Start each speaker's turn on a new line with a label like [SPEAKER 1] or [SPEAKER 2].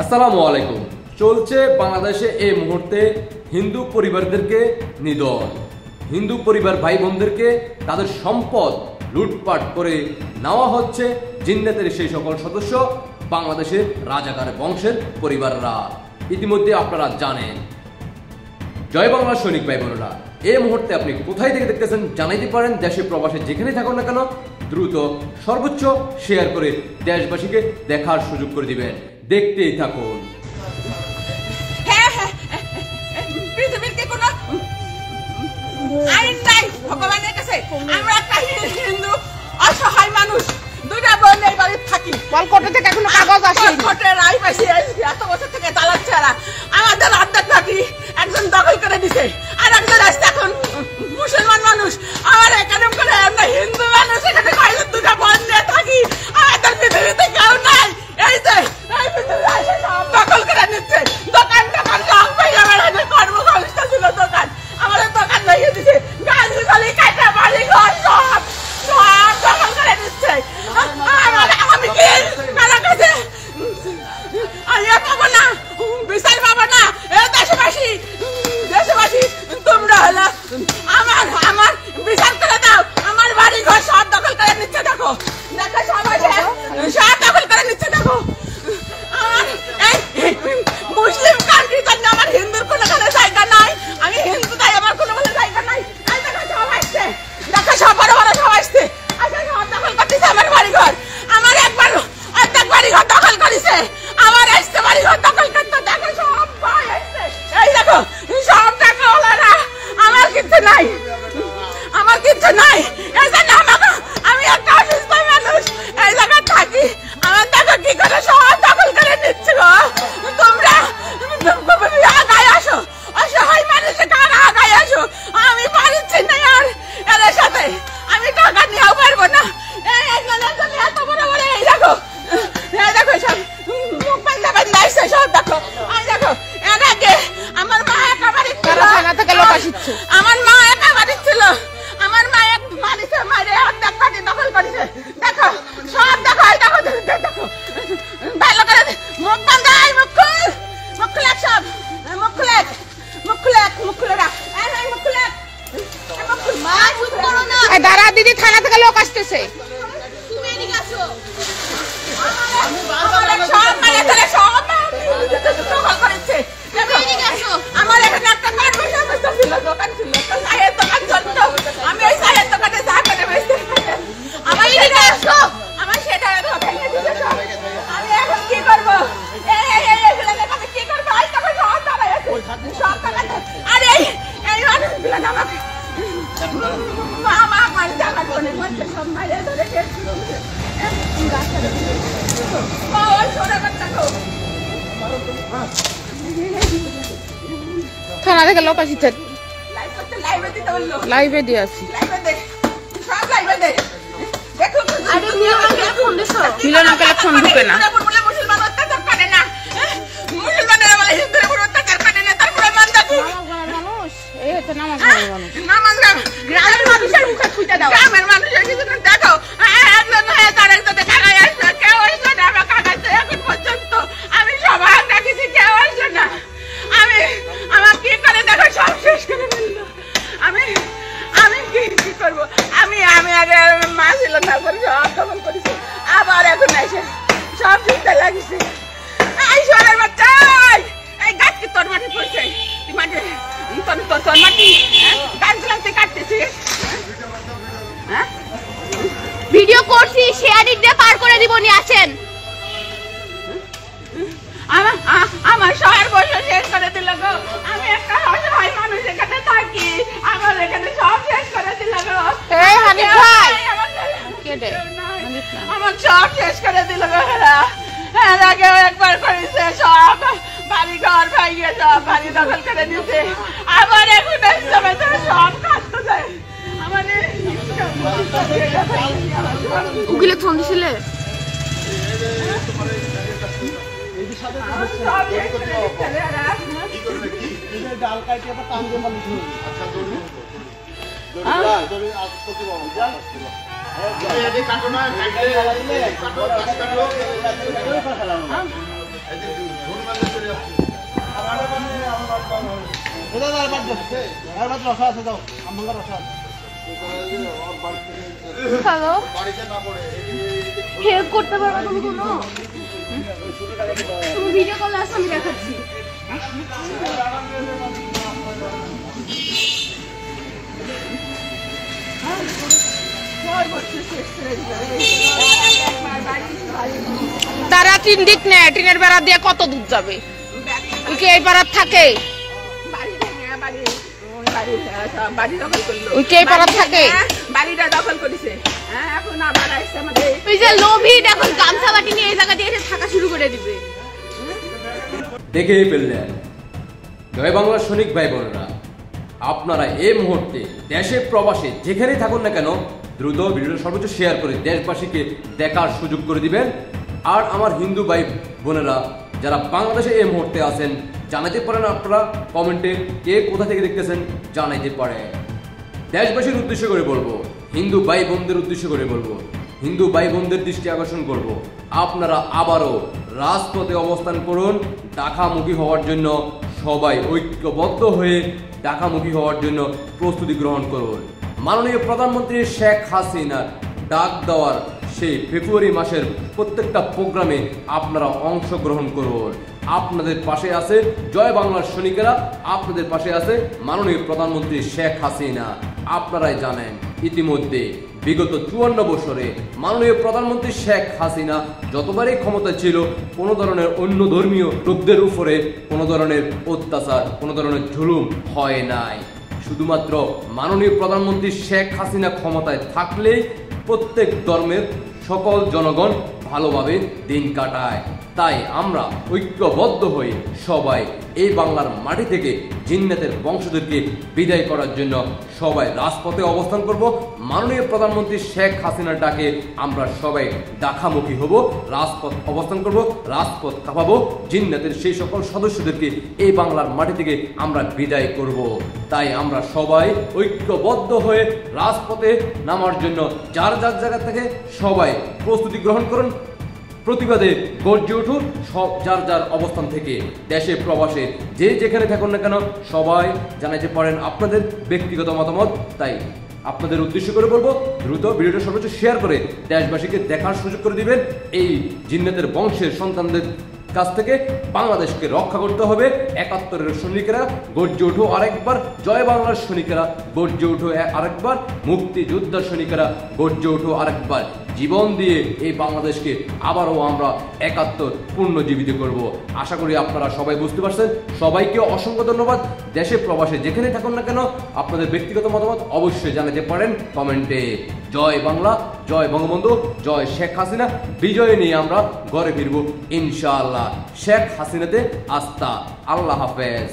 [SPEAKER 1] আসসালামু আলাইকুম। চলছে বাংলাদেশে এই মুহূর্তে হিন্দু পরিবারদেরকে নিধন, হিন্দু পরিবার ভাই বোনদেরকে তাদের সম্পদ লুটপাট করে নেওয়া হচ্ছে জিন্নাতের সেই সকল সদস্য, বাংলাদেশের রাজাকার বংশের পরিবাররা। ইতিমধ্যে আপনারা জানেন। জয় বাংলা সৈনিক ভাই বোনেরা, এই মুহূর্তে আপনি কোথায় থেকে দেখতেছেন জানাইতে পারেন। দেশে প্রবাসে যেখানে থাকুন না কেন দ্রুত সর্বোচ্চ শেয়ার করে দেশবাসীকে দেখার সুযোগ করে দিবেন। দেখতেই থাকুন।
[SPEAKER 2] পৃথিবীর কি কোনো আইন নাই ভগবানের কাছে? আমরা একটা হিন্দু অসহায় মানুষ, দুইটা বোন এই বাড়িতে থাকি।
[SPEAKER 3] কলকাতা থেকে এখনো কাগজ আসেনি।
[SPEAKER 2] কোর্টে রায় পাইছি, এত বছর থেকে চালাচ্ছে এরা। আমাদের অর্ধেক বাড়ি একজন দখল করে দিছে, আর একজন আসছে এখন মুসলমান মানুষ। আমার এখানে করে আমরা হিন্দু মানুষ এখানে কয়েকজন দুটা বোন নিয়ে থাকি। আমাদের পৃথিবীতে কেউ নাই। এই যে এই পৃথিবী এসে সব দখল করে নিচ্ছে। দোকান দোকান সব পাই আমার কর্মসংস্থা ছিল দোকান, আমাদের দোকান ভেঙে দিছে। গাড়ি গালি কাটা বাড়ি ঘর সব সব দখল করে নিচ্ছে। আমি কি কারা কাছে আইয়া পাবো না, বিচার পাবো না? এ দেশবাসী দেশবাসী তোমরা হলো আমার আমার বিচার করে দাও। আমার বাড়ি ঘর সব দখল করে নিচ্ছে। দেখো দেখো সবাই সব দখল করে নিচ্ছে। দেখো আমার এই মুসলিম কান্ট্রির জন্য আমার হিন্দুর কোনো জায়গা নাই। আমি হিন্দু তাই আমার কোনো জায়গা নাই। দেখো সব আসছে, দেখো সব বড় বড় সব আসছে। আচ্ছা সব দখল করতেছে আমার বাড়ি ঘর। আমার একবার অর্ধেক বাড়ি ঘর দখল করেছে। আমার আসছে বাড়ি ঘর দখল করতে। দেখো সব ভাই আসছে, এই দেখো সব টাকা ওলারা। আমার কিছু নাই, আমার কিছু নাই। এই জন্য আমাকে, আমি একটা অসুস্থ মানুষ এই জায়গায় থাকি। আমার দেখো কি করে সব দখল করে নিচ্ছ। তোমরা আগায় আসো, অসহায় মানুষের কারা আগায় আসো। আমি পারছি না আর এদের সাথে, আমি টাকা নিয়েও পারবো না। এত বড় বড় এই দেখো, এই দেখো সব মুখ বান্ধা বান্ধা আসছে সব। দেখো আর দেখো এর আগে আমার মা একা বাড়ি ছিল। আমার মা একা বাড়ি ছিল। আমার মা এক মারিছে, মারে অর্ধেক বাড়ি দখল করেছে। দেখো সব দেখো, এই দেখো দেখো ভালো করে মুখ বান্ধা। মুখ খুল, মুখ খুলে সব মুখ খুলে, মুখ খুলে, মুখ খুলে রাখ। এই মুখ খুলে, মুখ খুল। মা চুপ করো না।
[SPEAKER 3] এই দাঁড়া দিদি, থানা থেকে লোক আসতেছে।
[SPEAKER 2] তুমি এদিকে আসো। সব মারে ধরে সব দখল করেছে। এদিকে আসো। আমার এখানে একটা কর্মসংস্থা ছিল, দোকান ছিল, একটা চায়ের দোকান চলতো। আমি ওই চায়ের দোকানে চা করে বেচতে পারতাম। আমার এদিকে আসো। আমার সেটা ভেঙে দিতে সব। আমি এখন কি করবো? এগুলো আমি কি করবো? আজ তখন সব টাকা আছে, সব টাকা। আরে এই মানুষগুলো আমাকে আমার জামা বোনের মধ্যে সব মারে ধরে
[SPEAKER 3] থানা থেকে লোক আসছে, লাইভে দিয়ে আসি। মিলন আঙ্কেলের ফোন ঢুকে না।
[SPEAKER 2] মুসলমান অত্যাচার করে না, মুসলমানেরা বলে হিন্দুরা কোনো অত্যাচার করে না। তারপরে
[SPEAKER 3] মানুষ এই হচ্ছে নামাজ পড়ে মানুষ।
[SPEAKER 2] নামাজ গ্রামের মানুষের মুখে খুঁজে দাও। গ্রামের মানুষের কিছু দেখো, একজন তার একজন কাকাই আসবে, কেউ আসবে না। আমার কাকাইছে এখন পর্যন্ত আমি সবার দেখেছি, কেউ আসবে না। আমি আমার কি করে দেখো সব শেষ করে ফেললো। আমি আমি কি করবো? আমি আগে মা ছিল, তারপরে সব দখল করেছি। আবার এখন এসে সব চিন্তা লাগিছে। এই সোনার বাচ্চা, এই গাছ কি তোর মাটি পড়ছে? মাটি তোর মাটি গাছগুলো তুই কাটতেছিস? হ্যাঁ
[SPEAKER 4] ভিডিও করছি, শেয়ারিং দিয়ে পার করে দিব। নিয়ে আসেন।
[SPEAKER 2] আমার শহর বসে শেষ করে দিল গো। আমি একটা অসহায় মানুষ এখানে থাকি, আমার এখানে সব শেষ করে দিল গো।
[SPEAKER 3] এই হানিফ ভাই,
[SPEAKER 2] আমার সব শেষ করে দিল গো। এর আগেও একবার করেছে, সব বাড়ি ঘর ভাইয়ে সব বাড়ি দখল করে দিয়েছে। আবার এখন সব কাটতে যায়। আমার
[SPEAKER 3] উকিলে ফোন দিছিলে? হ্যালো, হেল্প করতে পারবে তুমি কোনো? তুমি ভিডিও কলে আসো, আমি দেখাচ্ছি। তারা টিন দিক নেয়, টিনের বেড়া দিয়ে কত দূর যাবে? ওই কি এই পাড়ার থাকে? ওই কি এই পাড়ার থাকে?
[SPEAKER 2] বাড়িটা দখল করেছে। এখন আবার আসছে আমাদের
[SPEAKER 3] ওই যে লোভী, দেখো গামছা বাটি নিয়ে এই জায়গা দিয়ে এসে থাকা শুরু করে দিবে।
[SPEAKER 1] দেখেই ফেললেন জয় বাংলার সৈনিক ভাই বোনেরা, আপনারা এই মুহূর্তে দেশে প্রবাসে যেখানেই থাকুন না কেন দ্রুত ভিডিওটা সর্বোচ্চ শেয়ার করে দেশবাসীকে দেখার সুযোগ করে দিবেন। আর আমার হিন্দু ভাই বোনেরা যারা বাংলাদেশে এই মুহূর্তে আছেন জানাতে পারেন, আপনারা কমেন্টে কে কোথা থেকে দেখতেছেন জানাইতে পারে। দেশবাসীর উদ্দেশ্য করে বলবো, হিন্দু ভাই বোনদের উদ্দেশ্য করে বলবো, হিন্দু ভাই বোনদের দৃষ্টি আকর্ষণ করব, আপনারা আবারও রাজপথে অবস্থান করুন। ঢাকামুখী হওয়ার জন্য সবাই ঐক্যবদ্ধ হয়ে ঢাকামুখী হওয়ার জন্য প্রস্তুতি গ্রহণ করুন। মাননীয় প্রধানমন্ত্রী শেখ হাসিনার ডাক দেওয়ার সেই ফেব্রুয়ারি মাসের প্রত্যেকটা প্রোগ্রামে আপনারা অংশগ্রহণ করুন। আপনাদের পাশে আছে জয় বাংলার সৈনিকেরা, আপনাদের পাশে আছে মাননীয় প্রধানমন্ত্রী শেখ হাসিনা। আপনারাই জানেন ইতিমধ্যে বিগত 54 বছরে মাননীয় প্রধানমন্ত্রী শেখ হাসিনা যতবারই ক্ষমতা ছিল কোনো ধরনের অন্য ধর্মীয় লোকদের উপরে কোনো ধরনের অত্যাচার, কোনো ধরনের জুলুম হয় নাই। শুধুমাত্র মাননীয় প্রধানমন্ত্রী শেখ হাসিনা ক্ষমতায় থাকলেই প্রত্যেক ধর্মের সকল জনগণ ভালোভাবে দিন কাটায়। তাই আমরা ঐক্যবদ্ধ হয়ে সবাই এই বাংলার মাটি থেকে জিন্নাতের বংশধরকে বিদায় করার জন্য সবাই রাজপথে অবস্থান করব। মাননীয় প্রধানমন্ত্রী শেখ হাসিনার ডাকে আমরা সবাই ঢাকামুখী হব, রাজপথ অবস্থান করব, রাজপথ কাঁপাবো, জিন্নাতের সেই সকল সদস্যদেরকে এই বাংলার মাটি থেকে আমরা বিদায় করব। তাই আমরা সবাই ঐক্যবদ্ধ হয়ে রাজপথে নামার জন্য যার যার জায়গা থেকে সবাই প্রস্তুতি গ্রহণ করুন। প্রতিবাদে গর্জে উঠুন সব যার যার অবস্থান থেকে, দেশে প্রবাসে যে যেখানে থাকুন না কেন সবাই জানাইতে পারেন আপনাদের ব্যক্তিগত মতামত। তাই আপনাদের উদ্দেশ্য করে বলবো, দ্রুত ভিডিওটা সর্বোচ্চ শেয়ার করে দেশবাসীকে দেখার সুযোগ করে দিবেন। এই জিন্নাতের বংশের সন্তানদের কাছ থেকে বাংলাদেশকে রক্ষা করতে হবে। 71-এর সৈনিকেরা গর্জে উঠো আরেকবার, জয় বাংলার সৈনিকেরা গর্জে উঠো আরেকবার, মুক্তিযোদ্ধার সৈনিকেরা গর্জে উঠো আরেকবার। জীবন দিয়ে এই বাংলাদেশকে আবারও আমরা 71 পুনর্জীবিত করব। আশা করি আপনারা সবাই বুঝতে পারছেন। সবাইকে অসংখ্য ধন্যবাদ। দেশে প্রবাসে যেখানে থাকুন না কেন আপনাদের ব্যক্তিগত মতামত অবশ্যই জানাতে পারেন কমেন্টে। জয় বাংলা, জয় বঙ্গবন্ধু, জয় শেখ হাসিনা। বিজয় নিয়ে আমরা ঘরে ফিরবো ইনশাআল্লাহ। শেখ হাসিনাতে আস্থা। আল্লাহ হাফেজ।